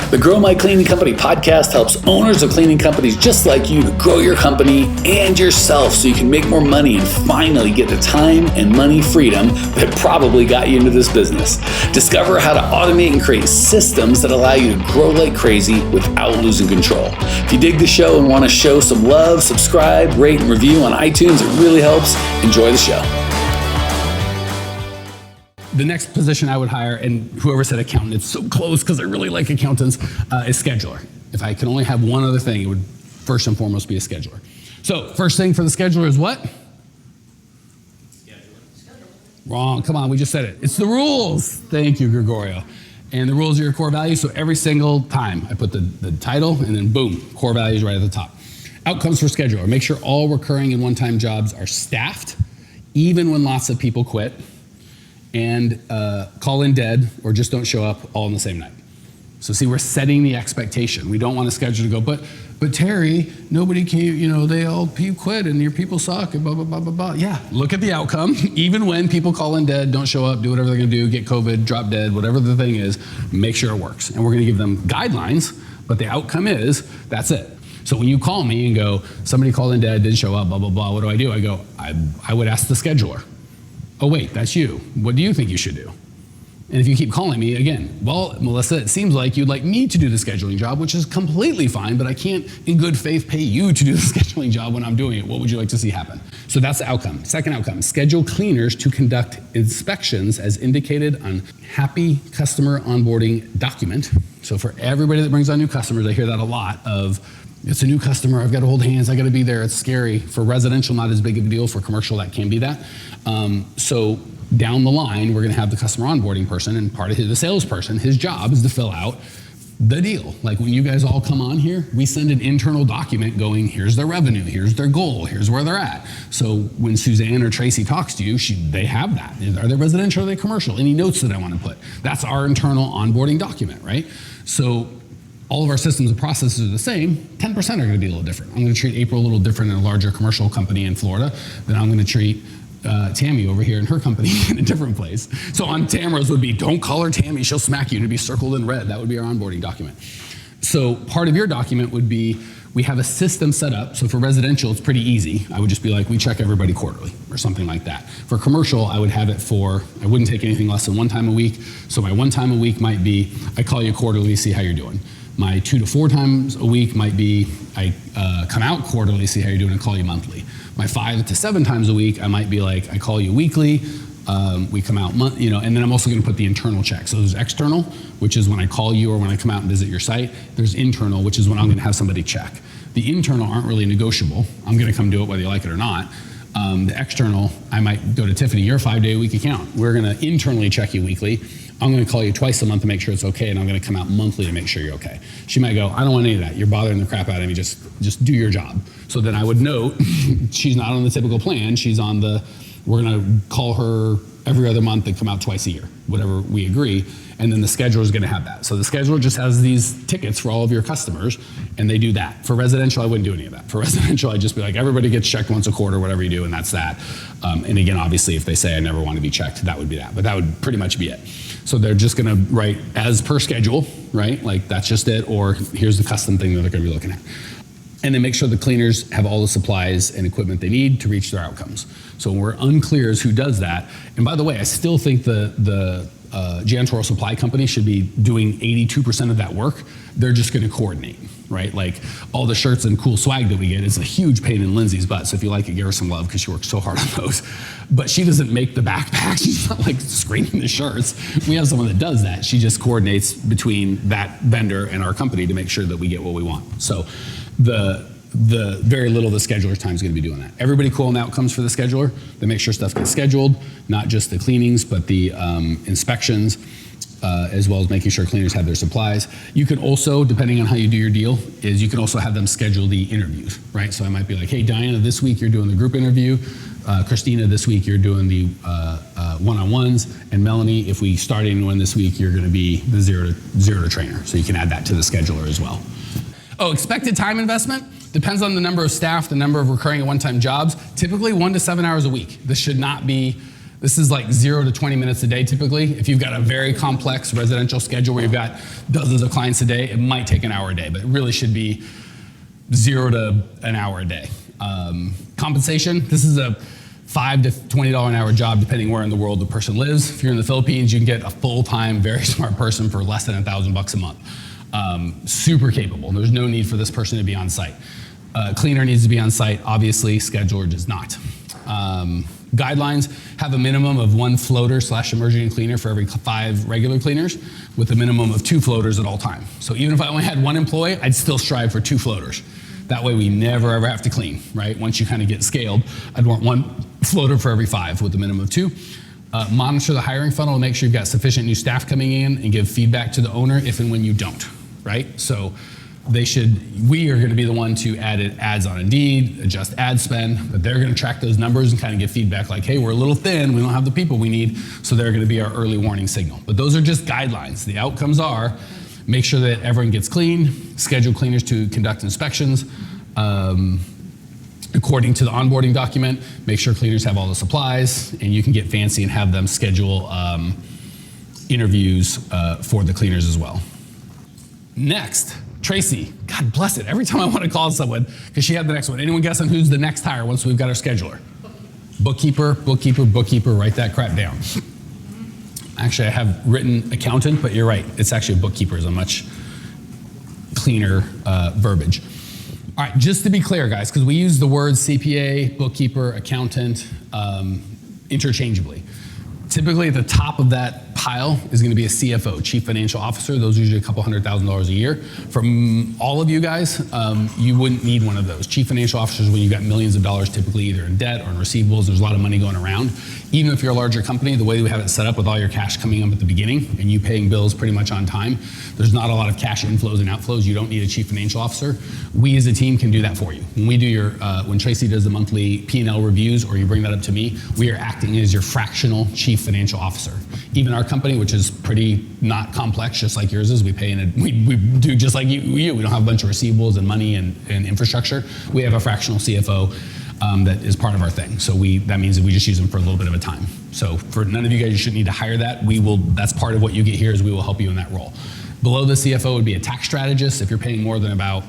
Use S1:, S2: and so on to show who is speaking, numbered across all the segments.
S1: The Grow My Cleaning Company podcast helps owners of cleaning companies just like you to grow your company and yourself so you can make more money and finally get the time and money freedom that probably got you into this business. Discover how to automate and create systems that allow you to grow like crazy without losing control. If you dig the show and want to show some love, subscribe, rate, and review on iTunes. It really helps. Enjoy the show.
S2: The next position I would hire, and whoever said accountant, it's so close because I really like accountants, is scheduler. If I could only have one other thing, it would first and foremost be a scheduler. So first thing for the scheduler is what? Scheduler. Wrong, come on, we just said it. It's the rules. Thank you, Gregorio. And the rules are your core values, so every single time I put the title and then boom, core values right at the top. Outcomes for scheduler. Make sure all recurring and one-time jobs are staffed, even when lots of people quit. And call in dead or just don't show up all in the same night. So see, we're setting the expectation. We don't want a schedule to go, but Terry, nobody came, they all quit and your people suck and blah, blah, blah, blah, blah. Yeah, look at the outcome. Even when people call in dead, don't show up, do whatever they're gonna do, get COVID, drop dead, whatever the thing is, make sure it works. And we're gonna give them guidelines, but the outcome is, that's it. So when you call me and go, somebody called in dead, didn't show up, blah, blah, blah, what do? I go, I would ask the scheduler. Oh wait, that's you. What do you think you should do? And if you keep calling me again, well, Melissa, it seems like you'd like me to do the scheduling job, which is completely fine, but I can't in good faith pay you to do the scheduling job when I'm doing it. What would you like to see happen? So that's the outcome. Second outcome, schedule cleaners to conduct inspections as indicated on happy customer onboarding document. So for everybody that brings on new customers, I hear that a lot of, it's a new customer, I've got to hold hands, I got to be there, it's scary. For residential, not as big of a deal. For commercial, that can be that. So down the line, we're going to have the customer onboarding person, and part of the salesperson, his job is to fill out the deal. Like when you guys all come on here, we send an internal document going, here's their revenue, here's their goal, here's where they're at. So when Suzanne or Tracy talks to you, they have that. Are they residential, are they commercial? Any notes that I want to put? That's our internal onboarding document, right? So all of our systems and processes are the same, 10% are going to be a little different. I'm going to treat April a little different in a larger commercial company in Florida than I'm going to treat Tammy over here in her company in a different place. So on Tamara's would be, don't call her Tammy, she'll smack you, to be circled in red. That would be our onboarding document. So part of your document would be, we have a system set up. So for residential, it's pretty easy. I would just be like, we check everybody quarterly or something like that. For commercial, I would have it I wouldn't take anything less than one time a week. So my one time a week might be, I call you quarterly, see how you're doing. My 2 to 4 times a week might be, I come out quarterly, see how you're doing, and call you monthly. My 5 to 7 times a week, I might be like, I call you weekly, we come out and then I'm also gonna put the internal check. So there's external, which is when I call you or when I come out and visit your site. There's internal, which is when I'm gonna have somebody check. The internal aren't really negotiable. I'm gonna come do it whether you like it or not. The external, I might go to Tiffany, you're a 5-day-a-week account. We're gonna internally check you weekly. I'm gonna call you twice a month to make sure it's okay, and I'm gonna come out monthly to make sure you're okay. She might go, I don't want any of that. You're bothering the crap out of me, just do your job. So then I would note, she's not on the typical plan, she's on we're gonna call her every other month and come out twice a year, whatever we agree, and then the scheduler is gonna have that. So the scheduler just has these tickets for all of your customers, and they do that. For residential, I wouldn't do any of that. For residential, I'd just be like, everybody gets checked once a quarter, whatever you do, and that's that. And again, obviously, if they say I never want to be checked, that would be that, but that would pretty much be it. So they're just gonna write as per schedule, right? Like that's just it, or here's the custom thing that they're gonna be looking at. And then make sure the cleaners have all the supplies and equipment they need to reach their outcomes. So we're unclear as who does that. And by the way, I still think the janitorial supply company should be doing 82% of that work. They're just gonna coordinate, right? Like all the shirts and cool swag that we get is a huge pain in Lindsay's butt. So if you like it, give her some love because she works so hard on those. But she doesn't make the backpacks. She's not like screening the shirts. We have someone that does that. She just coordinates between that vendor and our company to make sure that we get what we want. So the very little of the scheduler's time is going to be doing that. Everybody cool on the outcomes for the scheduler. They make sure stuff gets scheduled, not just the cleanings, but the inspections, as well as making sure cleaners have their supplies. You can also, depending on how you do your deal, is you can also have them schedule the interviews, right? So I might be like, hey, Diana, this week you're doing the group interview. Christina, this week you're doing the one-on-ones. And Melanie, if we start anyone this week, you're going to be the zero to trainer. So you can add that to the scheduler as well. Oh, expected time investment depends on the number of staff, the number of recurring and one-time jobs. Typically 1 to 7 hours a week. This should not be This is like 0 to 20 minutes a day typically. If you've got a very complex residential schedule where you've got dozens of clients a day, it might take an hour a day, but it really should be 0 to an hour a day. Compensation, this is a $5 to $20 an hour job depending where in the world the person lives. If you're in the Philippines, you can get a full-time, very smart person for less than $1,000 a month. Super capable. There's no need for this person to be on site. Cleaner needs to be on site, obviously, scheduler does not. Guidelines have a minimum of 1 floater / emerging cleaner for every 5 regular cleaners, with a minimum of 2 floaters at all time. So even if I only had 1 employee, I'd still strive for 2 floaters. That way we never ever have to clean, right? Once you kind of get scaled, I'd want 1 floater for every 5 with a minimum of 2. Monitor the hiring funnel to make sure you've got sufficient new staff coming in and give feedback to the owner if and when you don't, right? So we are going to be the one to add ads on Indeed, adjust ad spend, but they're going to track those numbers and kind of give feedback like, hey, we're a little thin, we don't have the people we need, so they're going to be our early warning signal. But those are just guidelines. The outcomes are make sure that everyone gets clean, schedule cleaners to conduct inspections, according to the onboarding document, make sure cleaners have all the supplies, and you can get fancy and have them schedule interviews for the cleaners as well. Next, Tracy, God bless it. Every time I want to call someone, because she had the next one. Anyone guess on who's the next hire once we've got our scheduler? Bookkeeper, bookkeeper, bookkeeper, write that crap down. Actually, I have written accountant, but you're right. It's actually a bookkeeper is a much cleaner verbiage. All right, just to be clear, guys, because we use the words CPA, bookkeeper, accountant interchangeably. Typically at the top of that pile is going to be a CFO, Chief Financial Officer. Those are usually a couple $100,000 a year. From all of you guys, you wouldn't need one of those. Chief Financial Officers when you've got millions of dollars typically either in debt or in receivables. There's a lot of money going around. Even if you're a larger company, the way we have it set up with all your cash coming up at the beginning and you paying bills pretty much on time, there's not a lot of cash inflows and outflows. You don't need a Chief Financial Officer. We as a team can do that for you. When we do when Tracy does the monthly P&L reviews or you bring that up to me, we are acting as your fractional Chief Financial Officer. Even our company, which is pretty not complex, just like yours is, we do just like you. We don't have a bunch of receivables and money and infrastructure. We have a fractional CFO that is part of our thing. So that means that we just use them for a little bit of a time. So for none of you guys, you shouldn't need to hire that. That's part of what you get here is we will help you in that role. Below the CFO would be a tax strategist. If you're paying more than about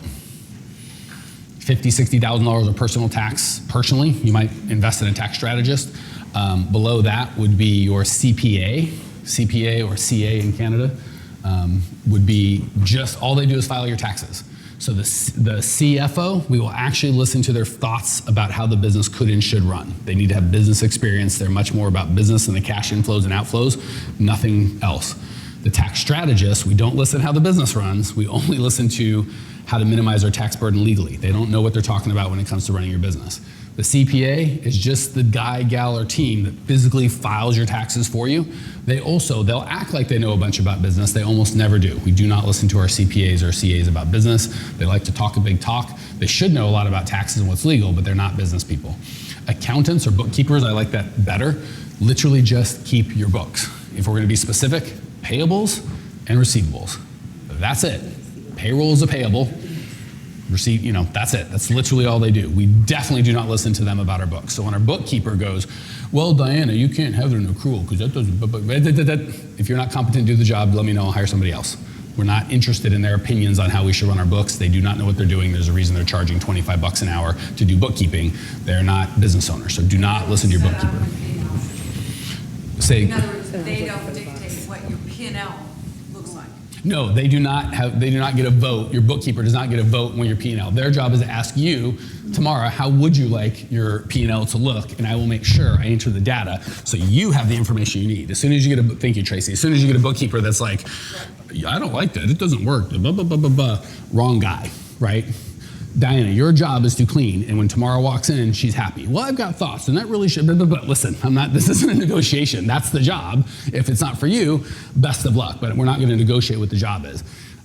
S2: $50,000, $60,000 of personal tax personally, you might invest in a tax strategist. Below that would be your CPA or CA in Canada, would be just all they do is file your taxes. So the CFO, we will actually listen to their thoughts about how the business could and should run. They need to have business experience. They're much more about business and the cash inflows and outflows, nothing else. The tax strategist, we don't listen how the business runs. We only listen to how to minimize our tax burden legally. They don't know what they're talking about when it comes to running your business. The CPA is just the guy, gal, or team that physically files your taxes for you. They'll act like they know a bunch about business. They almost never do. We do not listen to our CPAs or CAs about business. They like to talk a big talk. They should know a lot about taxes and what's legal, but they're not business people. Accountants or bookkeepers, I like that better. Literally just keep your books. If we're gonna be specific, payables and receivables. That's it. Payroll is a payable. Receipt, that's it. That's literally all they do. We definitely do not listen to them about our books. So when our bookkeeper goes, well, Diana, you can't have it in accrual because that doesn't, if you're not competent to do the job, let me know, I'll hire somebody else. We're not interested in their opinions on how we should run our books. They do not know what they're doing. There's a reason they're charging $25 an hour to do bookkeeping. They're not business owners. So do not listen to your bookkeeper.
S3: In other words, they don't dictate what your P&L looks like.
S2: No, they do not get a vote. Your bookkeeper does not get a vote when your P&L. Their job is to ask you tomorrow, how would you like your P&L to look? And I will make sure I enter the data so you have the information you need. As soon as you get thank you, Tracy. As soon as you get a bookkeeper that's like, I don't like that. It doesn't work. Blah, blah, blah, blah, blah. Wrong guy, right? Diana, your job is to clean, and when Tamara walks in, she's happy. Well, I've got thoughts, and that really should, but listen, this isn't a negotiation. That's the job. If it's not for you, best of luck, but we're not gonna negotiate what the job is.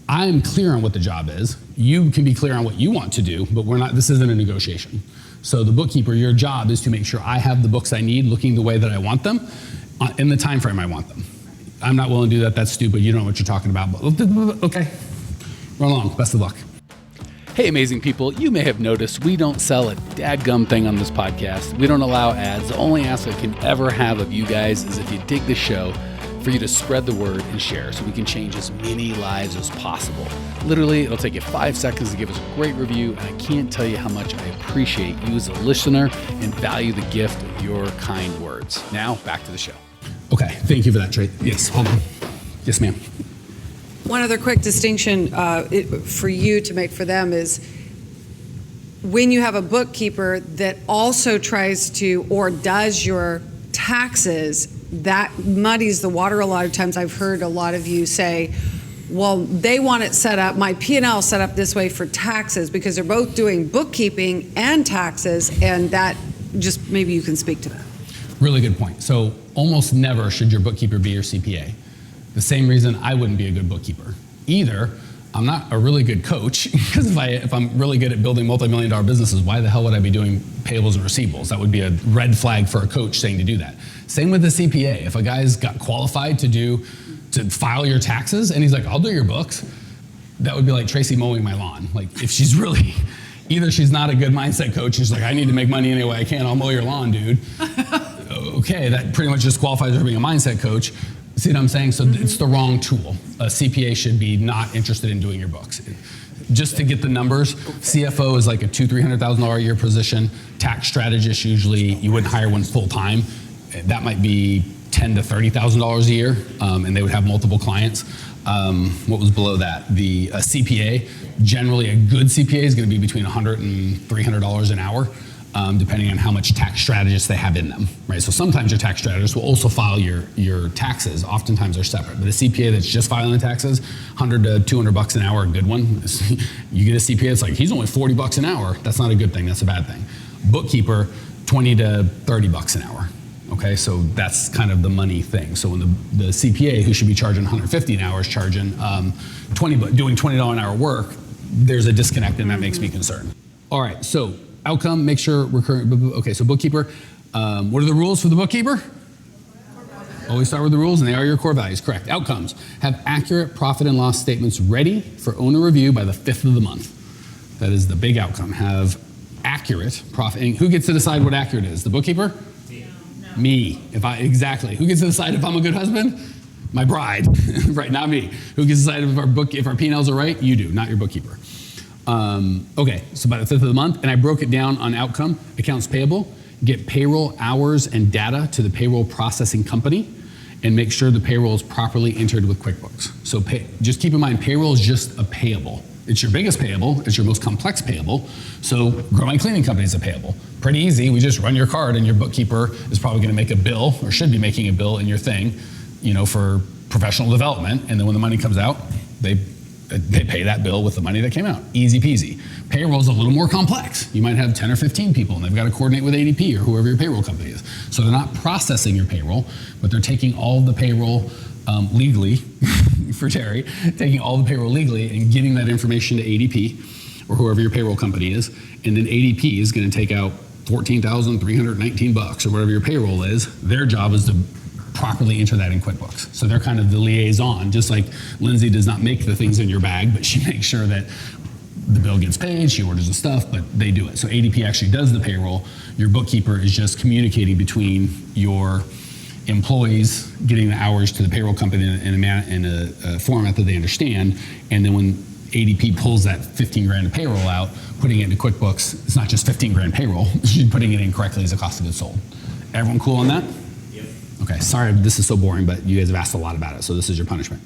S2: I'm clear on what the job is. You can be clear on what you want to do, but this isn't a negotiation. So the bookkeeper, your job is to make sure I have the books I need looking the way that I want them, in the time frame I want them. I'm not willing to do that, that's stupid, you don't know what you're talking about, but okay, run along, best of luck.
S1: Hey, amazing people, you may have noticed we don't sell a dadgum thing on this podcast. We don't allow ads. The only ask I can ever have of you guys is if you dig the show, for you to spread the word and share so we can change as many lives as possible. Literally, it'll take you 5 seconds to give us a great review, and I can't tell you how much I appreciate you as a listener and value the gift of your kind words. Now, back to the show.
S2: Okay, thank you for that, Trey. Yes, hold on. Yes, ma'am.
S3: One other quick distinction for you to make for them is when you have a bookkeeper that also tries to or does your taxes, that muddies the water. A lot of times I've heard a lot of you say, well, they want it set up, my P&L set up this way for taxes because they're both doing bookkeeping and taxes, and that just maybe you can speak to that.
S2: Really good point. So almost never should your bookkeeper be your CPA. The same reason I wouldn't be a good bookkeeper. Either I'm not a really good coach, because if I'm really good at building multi-million-dollar businesses, why the hell would I be doing payables and receivables? That would be a red flag for a coach saying to do that. Same with the CPA. If a guy's got qualified to file your taxes and he's like, I'll do your books, that would be like Tracy mowing my lawn. Like if she's really, either she's not a good mindset coach, she's like, I need to make money any way I can, I'll mow your lawn, dude. Okay, that pretty much just qualifies her being a mindset coach. See what I'm saying? So it's the wrong tool. A CPA should be not interested in doing your books. Just to get the numbers, CFO is like a $200,000-$300,000 a year position. Tax strategist, usually you wouldn't hire one full time. That might be $10,000 to $30,000 a year, and they would have multiple clients. What was below that? The CPA, generally a good CPA is going to be between $100 and $300 an hour. Depending on how much tax strategists they have in them, right? So sometimes your tax strategist will also file your taxes. Oftentimes they're separate, but a CPA that's just filing the taxes, $100 to $200 an hour, a good one. You get a CPA, it's like, he's only $40 an hour. That's not a good thing, that's a bad thing. Bookkeeper, $20 to $30 an hour. Okay, so that's kind of the money thing. So when the CPA, who should be charging $150 an hour, is charging doing $20 an hour work, there's a disconnect, and that makes me concerned. All right, so outcome, make sure recurring. Okay, so bookkeeper. What are the rules for the bookkeeper? Always start with the rules, and they are your core values. Correct. Outcomes. Have accurate profit and loss statements ready for owner review by the 5th of the month. That is the big outcome. Have accurate profit. And who gets to decide what accurate is? The bookkeeper? Me. Exactly. Who gets to decide if I'm a good husband? My bride. Right, not me. Who gets to decide if our P&Ls are right? You do, not your bookkeeper. Okay, so by the 5th of the month, and I broke it down on outcome, accounts payable, get payroll hours and data to the payroll processing company, and make sure the payroll is properly entered with QuickBooks. So just keep in mind, payroll is just a payable. It's your biggest payable, it's your most complex payable, so Grow My Cleaning Company is a payable. Pretty easy, we just run your card and your bookkeeper is probably gonna make a bill, or should be making a bill in your thing, for professional development, and then when the money comes out, they pay that bill with the money that came out. Easy peasy. Payroll's a little more complex. You might have 10 or 15 people and they've got to coordinate with ADP or whoever your payroll company is. So they're not processing your payroll, but they're taking all the payroll legally, for Terry, taking all the payroll legally and giving that information to ADP or whoever your payroll company is. And then ADP is going to take out $14,319 or whatever your payroll is. Their job is to properly enter that in QuickBooks. So they're kind of the liaison, just like Lindsay does not make the things in your bag, but she makes sure that the bill gets paid, she orders the stuff, but they do it. So ADP actually does the payroll. Your bookkeeper is just communicating between your employees, getting the hours to the payroll company in a format that they understand, and then when ADP pulls that 15 grand of payroll out, putting it into QuickBooks, it's not just 15 grand payroll, she's putting it in correctly as a cost of goods sold. Everyone cool on that? Okay, sorry, this is so boring, but you guys have asked a lot about it, so this is your punishment.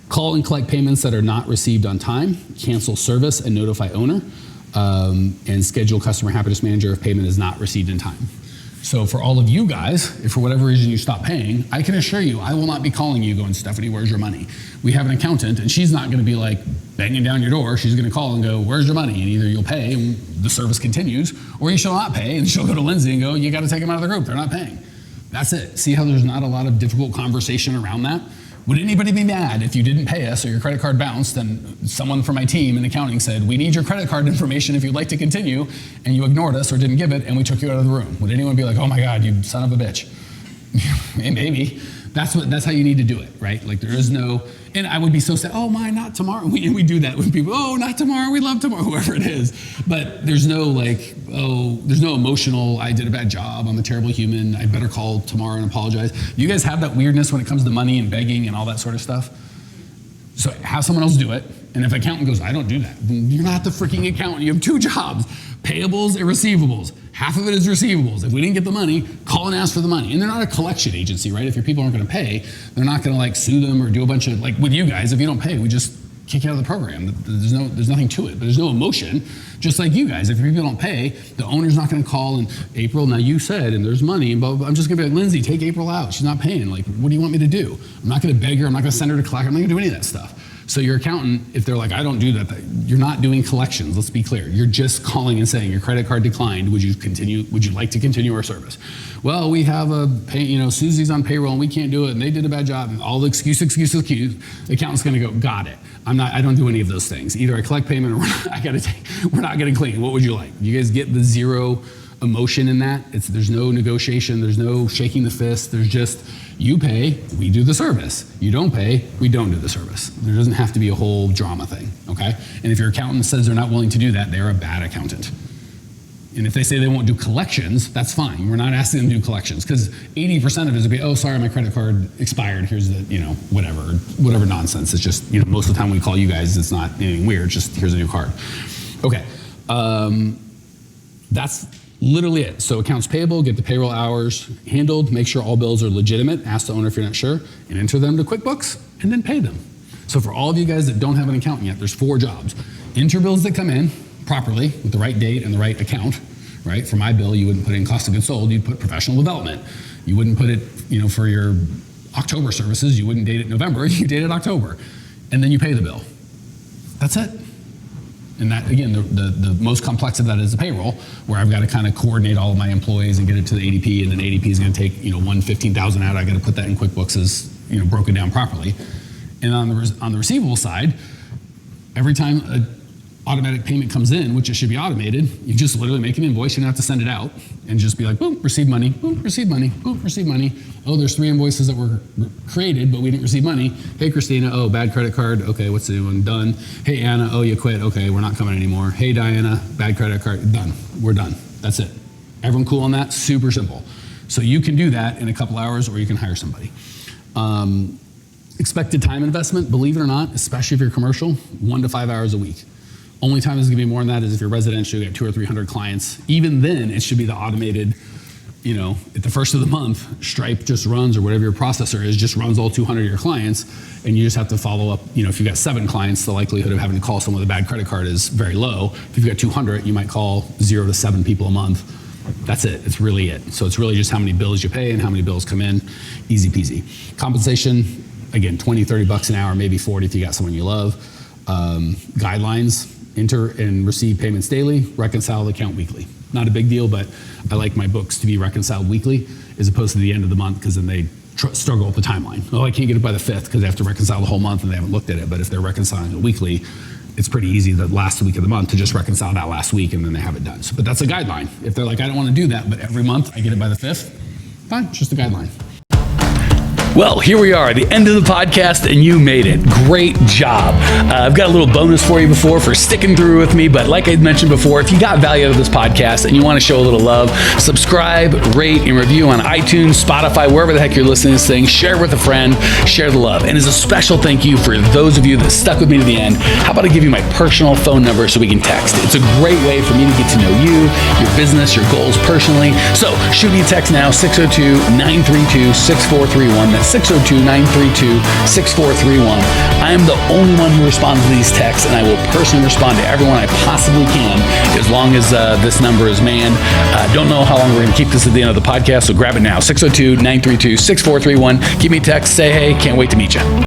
S2: Call and collect payments that are not received on time, cancel service and notify owner, and schedule customer happiness manager if payment is not received in time. So for all of you guys, if for whatever reason you stop paying, I can assure you, I will not be calling you going, Stephanie, where's your money? We have an accountant, and she's not gonna be like banging down your door. She's gonna call and go, where's your money? And either you'll pay and the service continues, or you shall not pay, and she'll go to Lindsay and go, you gotta take them out of the group, they're not paying. That's it. See how there's not a lot of difficult conversation around that? Would anybody be mad if you didn't pay us or your credit card bounced and someone from my team in accounting said, we need your credit card information if you'd like to continue, and you ignored us or didn't give it and we took you out of the room? Would anyone be like, oh my God, you son of a bitch? Maybe. That's how you need to do it, right? Like there is no, and I would be so sad, oh my, not tomorrow. We do that with people, oh, not tomorrow, we love tomorrow, whoever it is. But there's no like, oh, there's no emotional, I did a bad job, I'm a terrible human, I better call tomorrow and apologize. You guys have that weirdness when it comes to money and begging and all that sort of stuff? So have someone else do it. And if an accountant goes, I don't do that, then you're not the freaking accountant. You have two jobs, payables and receivables. Half of it is receivables. If we didn't get the money, call and ask for the money. And they're not a collection agency, right? If your people aren't gonna pay, they're not gonna like sue them or do a bunch of, like with you guys, if you don't pay, we just kick you out of the program. There's nothing to it, but there's no emotion. Just like you guys, if your people don't pay, the owner's not gonna call and April, now you said, and there's money, and blah, blah, blah. I'm just gonna be like, Lindsay, take April out. She's not paying. Like, what do you want me to do? I'm not gonna beg her, I'm not gonna send her to collect, I'm not gonna do any of that stuff. So your accountant, if they're like, I don't do that, you're not doing collections, let's be clear. You're just calling and saying, your credit card declined, would you like to continue our service? Well, we have Susie's on payroll and we can't do it and they did a bad job and all the excuse. The accountant's gonna go, got it. I don't do any of those things. Either I collect payment or we're not getting clean. What would you like? You guys get the zero emotion in that? There's no negotiation, there's no shaking the fist, there's just, you pay, we do the service. You don't pay, we don't do the service. There doesn't have to be a whole drama thing, okay? And if your accountant says they're not willing to do that, they're a bad accountant. And if they say they won't do collections, that's fine. We're not asking them to do collections because 80% of it is be, oh, sorry, my credit card expired. Here's the, whatever nonsense. It's just, most of the time we call you guys, it's not anything weird. It's just, here's a new card. Okay, that's literally it. So accounts payable, get the payroll hours handled, make sure all bills are legitimate, ask the owner if you're not sure, and enter them to QuickBooks, and then pay them. So for all of you guys that don't have an accountant yet, there's 4 jobs. Enter bills that come in properly with the right date and the right account, right? For my bill, you wouldn't put in cost of goods sold, you'd put professional development. You wouldn't put it, for your October services, you wouldn't date it November, you date it October. And then you pay the bill. That's it. And that, again, the most complex of that is the payroll, where I've got to kind of coordinate all of my employees and get it to the ADP, and then ADP is going to take, $115,000 out. I got to put that in QuickBooks as, broken down properly. And on the receivable side, every time an automatic payment comes in, which it should be automated, you just literally make an invoice. You don't have to send it out, and just be like, boom, receive money, boom, receive money, boom, receive money. Oh, there's 3 invoices that were created, but we didn't receive money. Hey, Christina, oh, bad credit card. Okay, what's the new one? Done. Hey, Anna, oh, you quit. Okay, we're not coming anymore. Hey, Diana, bad credit card. Done. We're done. That's it. Everyone cool on that? Super simple. So you can do that in a couple hours, or you can hire somebody. Expected time investment, believe it or not, especially if you're commercial, 1 to 5 hours a week. Only time is gonna be more than that is if you're residential, you have 200 or 300 clients. Even then, it should be the automated, at the first of the month, Stripe just runs, or whatever your processor is, just runs all 200 of your clients, and you just have to follow up. If you've got 7 clients, the likelihood of having to call someone with a bad credit card is very low. If you've got 200, you might call 0 to 7 people a month. That's it, it's really it. So it's really just how many bills you pay and how many bills come in, easy peasy. Compensation, again, 20, 30 bucks an hour, maybe 40 if you got someone you love. Guidelines, enter and receive payments daily, reconcile the account weekly. Not a big deal, but I like my books to be reconciled weekly as opposed to the end of the month, because then they struggle with the timeline. Oh, I can't get it by the 5th because they have to reconcile the whole month and they haven't looked at it. But if they're reconciling it weekly, it's pretty easy the last week of the month to just reconcile that last week and then they have it done. So, but that's a guideline. If they're like, I don't want to do that, but every month I get it by the 5th, fine, it's just a guideline.
S1: Well, here we are, the end of the podcast, and you made it. Great job. I've got a little bonus for you for sticking through with me, but like I mentioned before, if you got value out of this podcast and you want to show a little love, subscribe, rate, and review on iTunes, Spotify, wherever the heck you're listening to this thing. Share with a friend, share the love. And as a special thank you for those of you that stuck with me to the end, how about I give you my personal phone number so we can text? It's a great way for me to get to know you, your business, your goals personally. So shoot me a text now, 602-932-6431. 602-932-6431. I am the only one who responds to these texts, and I will personally respond to everyone I possibly can as long as this number is manned. Don't know how long we're going to keep this at the end of the podcast, so grab it now. 602-932-6431. Give me a text, say hey, can't wait to meet you.